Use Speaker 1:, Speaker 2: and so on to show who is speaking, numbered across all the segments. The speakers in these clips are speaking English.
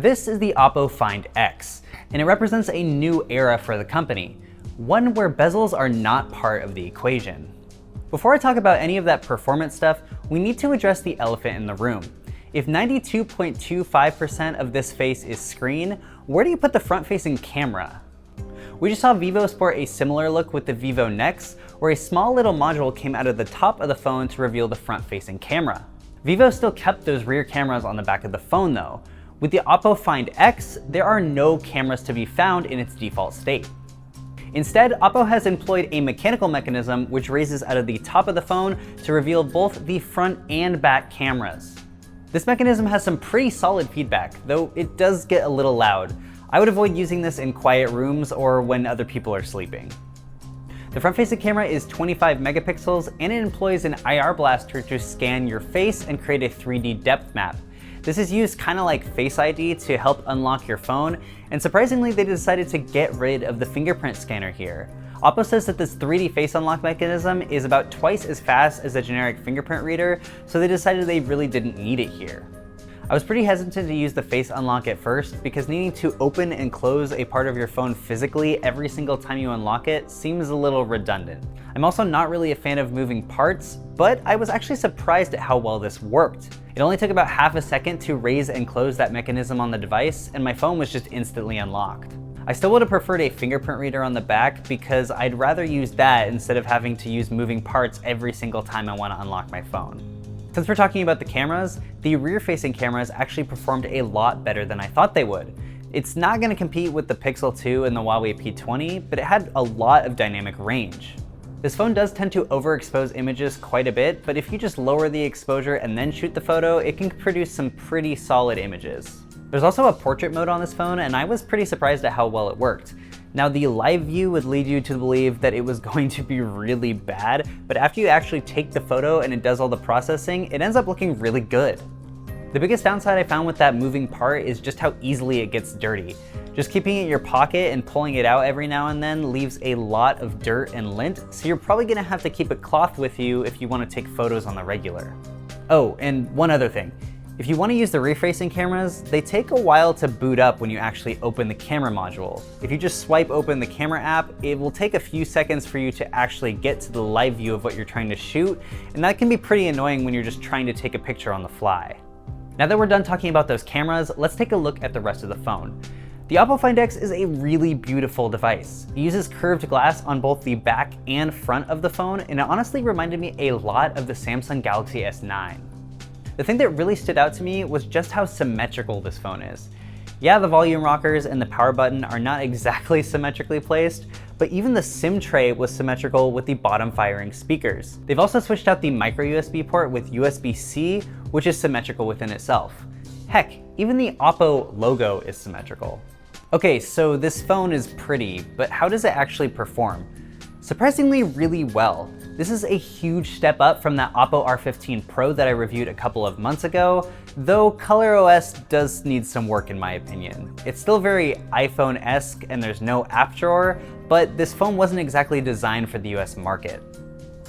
Speaker 1: This is the Oppo Find X, and it represents a new era for the company, one where bezels are not part of the equation. Before I talk about any of that performance stuff, we need to address the elephant in the room. If 92.25% of this face is screen, where do you put the front-facing camera? We just saw Vivo sport a similar look with the Vivo Nex, where a small little module came out of the top of the phone to reveal the front-facing camera. Vivo still kept those rear cameras on the back of the phone though. With the Oppo Find X, there are no cameras to be found in its default state. Instead, Oppo has employed a mechanical mechanism which raises out of the top of the phone to reveal both the front and back cameras. This mechanism has some pretty solid feedback, though it does get a little loud. I would avoid using this in quiet rooms or when other people are sleeping. The front-facing camera is 25 megapixels and it employs an IR blaster to scan your face and create a 3D depth map. This is used kind of like Face ID to help unlock your phone, and surprisingly they decided to get rid of the fingerprint scanner here. Oppo says that this 3D face unlock mechanism is about twice as fast as a generic fingerprint reader, so they decided they really didn't need it here. I was pretty hesitant to use the face unlock at first because needing to open and close a part of your phone physically every single time you unlock it seems a little redundant. I'm also not really a fan of moving parts, but I was actually surprised at how well this worked. It only took about half a second to raise and close that mechanism on the device, and my phone was just instantly unlocked. I still would have preferred a fingerprint reader on the back because I'd rather use that instead of having to use moving parts every single time I want to unlock my phone. Since we're talking about the cameras, the rear-facing cameras actually performed a lot better than I thought they would. It's not going to compete with the Pixel 2 and the Huawei P20, but it had a lot of dynamic range. This phone does tend to overexpose images quite a bit, but if you just lower the exposure and then shoot the photo, it can produce some pretty solid images. There's also a portrait mode on this phone, and I was pretty surprised at how well it worked. Now, the live view would lead you to believe that it was going to be really bad, but after you actually take the photo and it does all the processing, it ends up looking really good. The biggest downside I found with that moving part is just how easily it gets dirty. Just keeping it in your pocket and pulling it out every now and then leaves a lot of dirt and lint, so you're probably gonna have to keep a cloth with you if you wanna take photos on the regular. Oh, and one other thing. If you want to use the rear-facing cameras, they take a while to boot up when you actually open the camera module. If you just swipe open the camera app, it will take a few seconds for you to actually get to the live view of what you're trying to shoot, and that can be pretty annoying when you're just trying to take a picture on the fly. Now that we're done talking about those cameras, let's take a look at the rest of the phone. The Oppo Find X is a really beautiful device. It uses curved glass on both the back and front of the phone, and it honestly reminded me a lot of the Samsung Galaxy S9. The thing that really stood out to me was just how symmetrical this phone is. Yeah, the volume rockers and the power button are not exactly symmetrically placed, but even the SIM tray was symmetrical with the bottom firing speakers. They've also switched out the micro USB port with USB-C, which is symmetrical within itself. Heck, even the Oppo logo is symmetrical. Okay, so this phone is pretty, but how does it actually perform? Surprisingly really well. This is a huge step up from that Oppo R15 Pro that I reviewed a couple of months ago, though ColorOS does need some work in my opinion. It's still very iPhone-esque and there's no app drawer, but this phone wasn't exactly designed for the US market.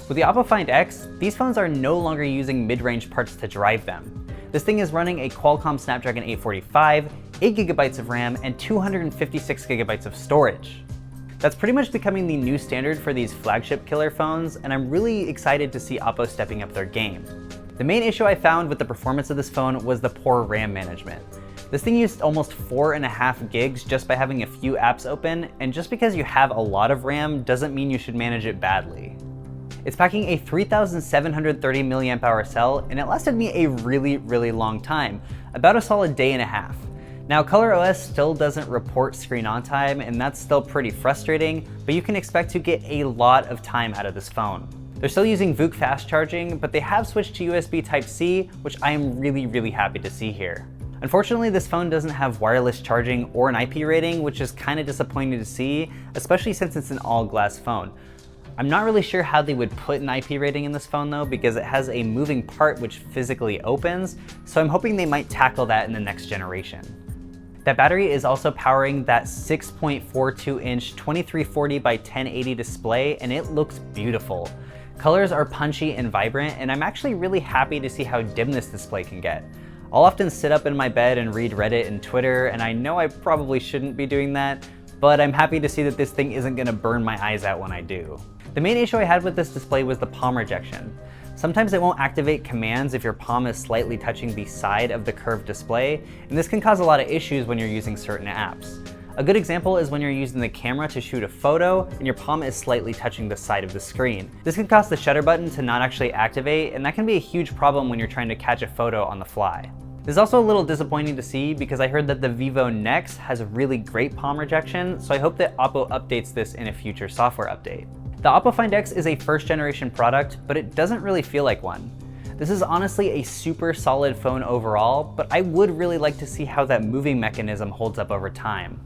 Speaker 1: With the Oppo Find X, these phones are no longer using mid-range parts to drive them. This thing is running a Qualcomm Snapdragon 845, 8GB of RAM, and 256GB of storage. That's pretty much becoming the new standard for these flagship killer phones, and I'm really excited to see Oppo stepping up their game. The main issue I found with the performance of this phone was the poor RAM management. This thing used almost 4.5 gigs just by having a few apps open, and just because you have a lot of RAM doesn't mean you should manage it badly. It's packing a 3730 mAh cell, and it lasted me a really long time, about a solid day and a half. Now, ColorOS still doesn't report screen on time, and that's still pretty frustrating, but you can expect to get a lot of time out of this phone. They're still using VOOC fast charging, but they have switched to USB Type-C, which I am really happy to see here. Unfortunately, this phone doesn't have wireless charging or an IP rating, which is kind of disappointing to see, especially since it's an all-glass phone. I'm not really sure how they would put an IP rating in this phone though, because it has a moving part which physically opens, so I'm hoping they might tackle that in the next generation. That battery is also powering that 6.42-inch 2340 by 1080 display, and it looks beautiful. Colors are punchy and vibrant, and I'm actually really happy to see how dim this display can get. I'll often sit up in my bed and read Reddit and Twitter, and I know I probably shouldn't be doing that, but I'm happy to see that this thing isn't gonna burn my eyes out when I do. The main issue I had with this display was the palm rejection. Sometimes it won't activate commands if your palm is slightly touching the side of the curved display, and this can cause a lot of issues when you're using certain apps. A good example is when you're using the camera to shoot a photo and your palm is slightly touching the side of the screen. This can cause the shutter button to not actually activate, and that can be a huge problem when you're trying to catch a photo on the fly. This is also a little disappointing to see because I heard that the Vivo Nex has really great palm rejection, so I hope that Oppo updates this in a future software update. The Oppo Find X is a first generation product, but it doesn't really feel like one. This is honestly a super solid phone overall, but I would really like to see how that moving mechanism holds up over time.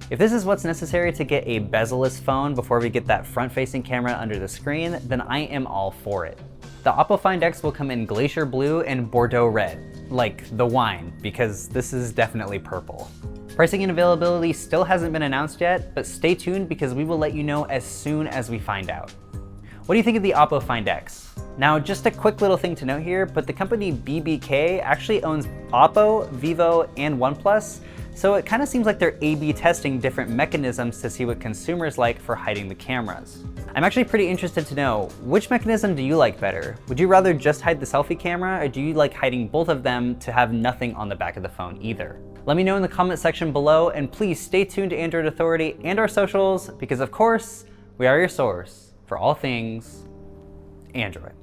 Speaker 1: If this is what's necessary to get a bezel-less phone before we get that front-facing camera under the screen, then I am all for it. The Oppo Find X will come in Glacier Blue and Bordeaux Red, like the wine, because this is definitely purple. Pricing and availability still hasn't been announced yet, but stay tuned because we will let you know as soon as we find out. What do you think of the Oppo Find X? Now, just a quick little thing to note here, but the company BBK actually owns Oppo, Vivo, and OnePlus, so it kind of seems like they're A/B testing different mechanisms to see what consumers like for hiding the cameras. I'm actually pretty interested to know, which mechanism do you like better? Would you rather just hide the selfie camera, or do you like hiding both of them to have nothing on the back of the phone either? Let me know in the comment section below, and please stay tuned to Android Authority and our socials, because of course, we are your source for all things Android.